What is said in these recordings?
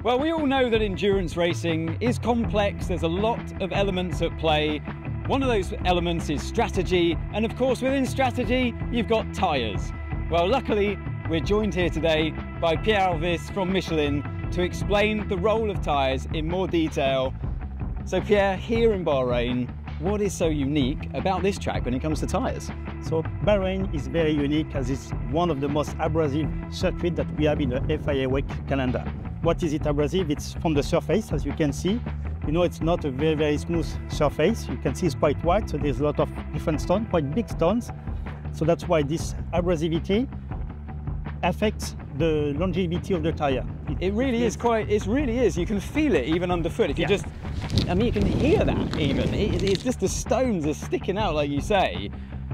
Well, we all know that endurance racing is complex. There's a lot of elements at play. One of those elements is strategy, and of course within strategy you've got tyres. Well, luckily we're joined here today by Pierre Alves from Michelin to explain the role of tyres in more detail. So Pierre, here in Bahrain, what is so unique about this track when it comes to tyres? So Bahrain is very unique as it's one of the most abrasive circuits that we have in the FIA WEC calendar. What is it abrasive? It's from the surface, as you can see. You know, it's not a very smooth surface. You can see it's quite wide, so there's a lot of different stones, quite big stones. So that's why this abrasivity affects the longevity of the tire. It really is. You can feel it even underfoot. If you just, I mean, you can hear that even. It's just the stones are sticking out, like you say.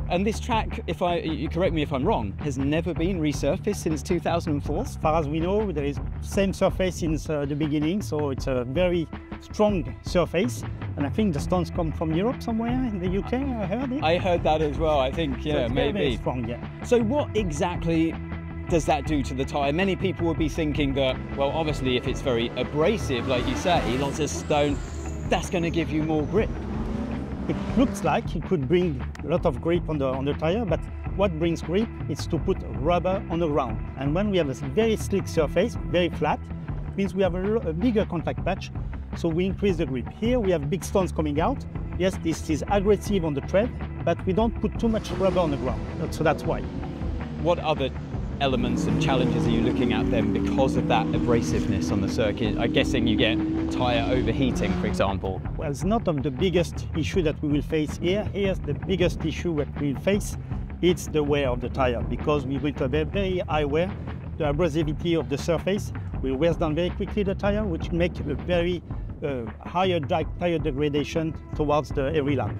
And this track, you correct me if I'm wrong, has never been resurfaced since 2004? As far as we know, there is same surface since the beginning, so it's a very strong surface. And I think the stones come from Europe somewhere in the UK, I heard it. I heard that as well, I think, yeah, so maybe. Very strong, yeah. So what exactly does that do to the tyre? Many people would be thinking that, well, obviously if it's very abrasive, like you say, lots of stone, that's going to give you more grip. It looks like it could bring a lot of grip on the tire, but what brings grip is to put rubber on the ground. And when we have a very slick surface, very flat, it means we have a bigger contact patch, so we increase the grip. Here we have big stones coming out. Yes, this is aggressive on the tread, but we don't put too much rubber on the ground, so that's why. What other elements and challenges are you looking at then because of that abrasiveness on the circuit? I'm guessing you get tyre overheating, for example. Well, it's not of the biggest issue that we will face here. Here's the biggest issue that we will face. It's the wear of the tyre, because we will have a very high wear. The abrasivity of the surface will wear down very quickly the tyre, which makes a very higher tyre degradation towards every lap.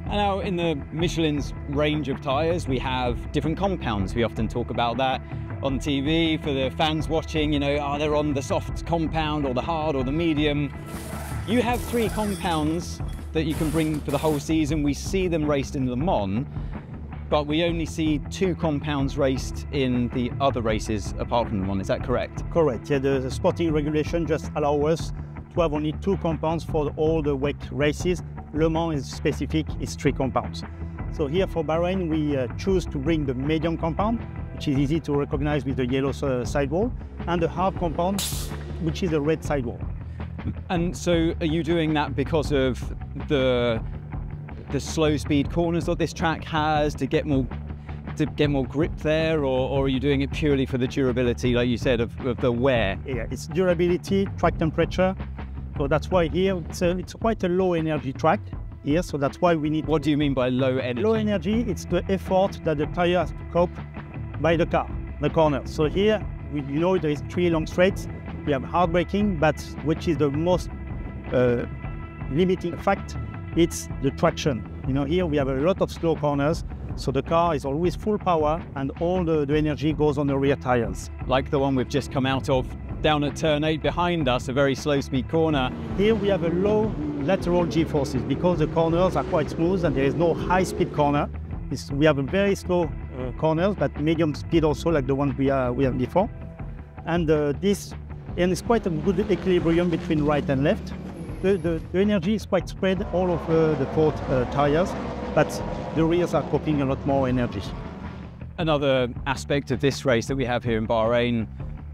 Now, in the Michelin's range of tyres, we have different compounds. We often talk about that on TV for the fans watching, you know, are they on the soft compound or the hard or the medium? You have 3 compounds that you can bring for the whole season. We see them raced in Le Mans, but we only see 2 compounds raced in the other races apart from Le Mans. Is that correct? Correct. Yeah, the sporting regulation just allows us to have only 2 compounds for all the WEC races. Le Mans is specific, it's 3 compounds. So here for Bahrain, we choose to bring the medium compound, which is easy to recognize with the yellow sidewall, and the hard compound, which is the red sidewall. And so are you doing that because of the slow speed corners that this track has to get more grip there, or are you doing it purely for the durability, like you said, of the wear? Yeah, it's durability, track temperature. So that's why here it's quite a low energy track here, so that's why we need... What do you mean by low energy? Low energy, it's the effort that the tire has to cope by the car, the corners. So here, you know, there is 3 long straights. We have hard braking, but which is the most limiting fact, it's the traction. You know, here we have a lot of slow corners, so the car is always full power and all the energy goes on the rear tires. Like the one we've just come out of down at turn 8 behind us, a very slow speed corner. Here we have a low lateral G-forces because the corners are quite smooth and there is no high speed corner. We have a very slow corners, but medium speed also, like the one we have before. And it's quite a good equilibrium between right and left. The energy is quite spread all over the 4 tires, but the rears are coping a lot more energy. Another aspect of this race that we have here in Bahrain,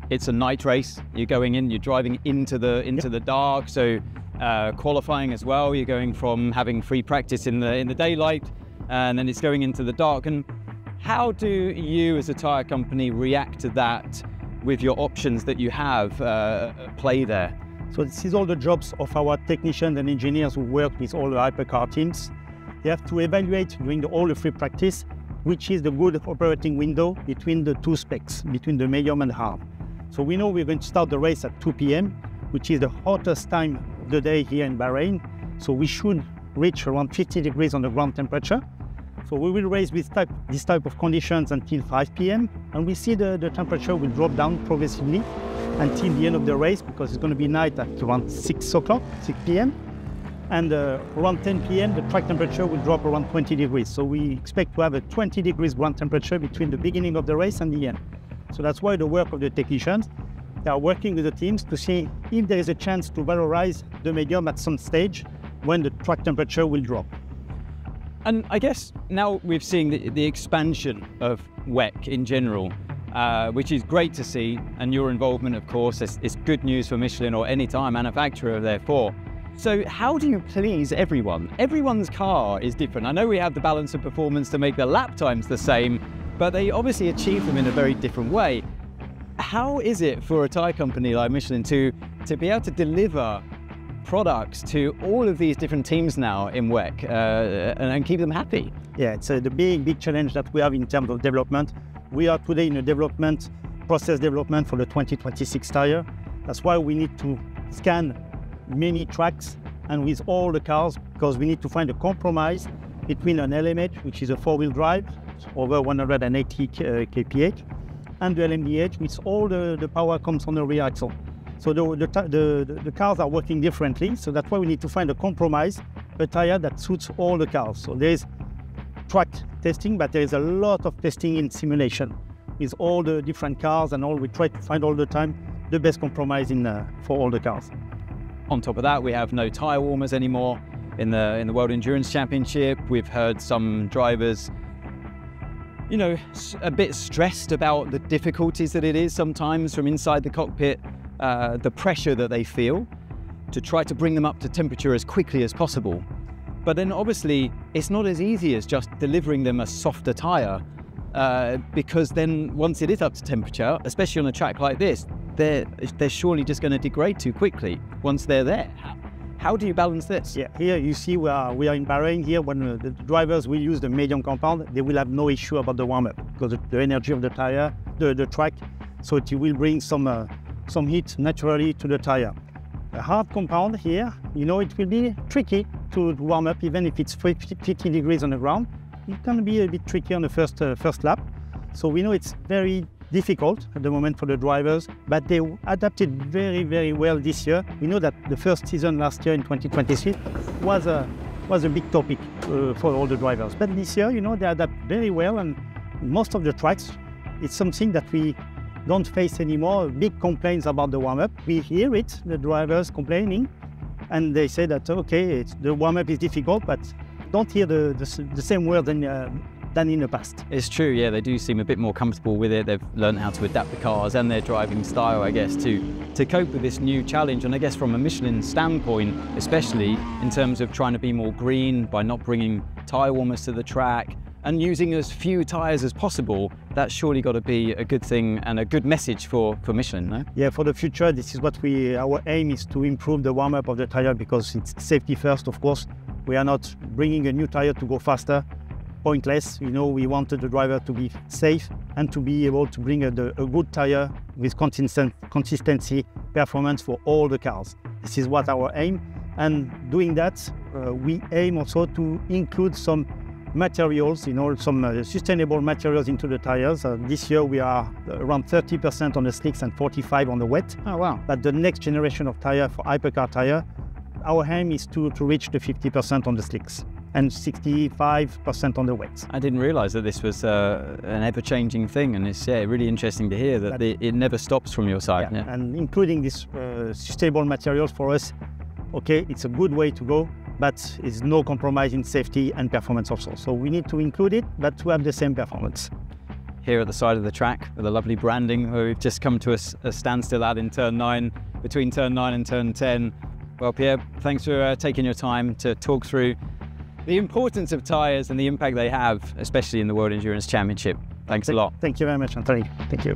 it's a night race. You're going in, you're driving into the dark, so qualifying as well. You're going from having free practice in the daylight, and then it's going into the dark. And how do you as a tyre company react to that with your options that you have play there? So this is all the jobs of our technicians and engineers who work with all the hypercar teams. They have to evaluate during all the free practice which is the good operating window between the 2 specs, between the medium and hard. So we know we're going to start the race at 2 p.m, which is the hottest time of the day here in Bahrain. So we should reach around 50 degrees on the ground temperature. So we will race with this type of conditions until 5 p.m. and we see the temperature will drop down progressively until the end of the race, because it's going to be night at around 6 p.m. And around 10 p.m. the track temperature will drop around 20 degrees. So we expect to have a 20 degrees ground temperature between the beginning of the race and the end. So that's why the work of the technicians they are working with the teams to see if there is a chance to valorize the medium at some stage when the track temperature will drop. And I guess now we've seen the expansion of WEC in general, which is great to see, and your involvement, of course, is good news for Michelin or any tyre manufacturer, therefore. So how do you please everyone? Everyone's car is different. I know we have the balance of performance to make the lap times the same, but they obviously achieve them in a very different way. How is it for a tyre company like Michelin to be able to deliver products to all of these different teams now in WEC and keep them happy? Yeah, it's the big challenge that we have in terms of development. We are today in a process development for the 2026 tyre. That's why we need to scan many tracks and with all the cars, because we need to find a compromise between an LMH, which is a four-wheel drive, over 180 kph, and the LMDH, with all the power comes on the rear axle. So the cars are working differently, so that's why we need to find a compromise, a tyre that suits all the cars. So there's track testing, but there is a lot of testing in simulation with all the different cars and all. We try to find all the time the best compromise for all the cars. On top of that, we have no tyre warmers anymore in the World Endurance Championship. We've heard some drivers, you know, a bit stressed about the difficulties that it is sometimes from inside the cockpit, the pressure that they feel to try to bring them up to temperature as quickly as possible. But then obviously it's not as easy as just delivering them a softer tyre, because then once it is up to temperature, especially on a track like this, they're surely just going to degrade too quickly once they're there. How do you balance this? Yeah, here you see we are in Bahrain here. When the drivers will use the medium compound, they will have no issue about the warm-up because the energy of the tyre, the track, so it will bring some heat naturally to the tyre. A hard compound here, you know, it will be tricky to warm up, even if it's 50 degrees on the ground. It can be a bit tricky on the first lap. So we know it's very difficult at the moment for the drivers, but they adapted very, very well this year. We know that the first season last year in 2023 was a big topic for all the drivers. But this year, you know, they adapt very well, and most of the tracks, it's something that we don't face anymore. Big complaints about the warm-up. We hear it, the drivers complaining, and they say that, okay, the warm-up is difficult, but don't hear the same word than in the past. It's true, yeah, they do seem a bit more comfortable with it. They've learned how to adapt the cars and their driving style, I guess, to cope with this new challenge. And I guess from a Michelin standpoint, especially in terms of trying to be more green by not bringing tyre warmers to the track and using as few tyres as possible, that's surely got to be a good thing and a good message for Michelin, no? Yeah, for the future, this is what our aim is, to improve the warm-up of the tyre, because it's safety first, of course. We are not bringing a new tyre to go faster. Pointless. You know, we wanted the driver to be safe and to be able to bring a good tyre with consistency performance for all the cars. This is what our aim, and doing that, we aim also to include some materials, you know, some sustainable materials into the tyres. This year we are around 30% on the slicks and 45% on the wet. Oh wow. But the next generation of tyre, for hypercar tyre, our aim is to reach the 50% on the slicks and 65% on the wet. I didn't realise that this was an ever-changing thing, and it's really interesting to hear that it never stops from your side. Yeah. And including these sustainable materials for us, okay, it's a good way to go, but it's no compromise in safety and performance also. So we need to include it, but to have the same performance. Here at the side of the track, with the lovely branding, where we've just come to a standstill at in turn 9, between turn 9 and turn 10. Well, Pierre, thanks for taking your time to talk through the importance of tyres and the impact they have, especially in the World Endurance Championship. Thanks a lot. Thank you very much, Anthony. Thank you.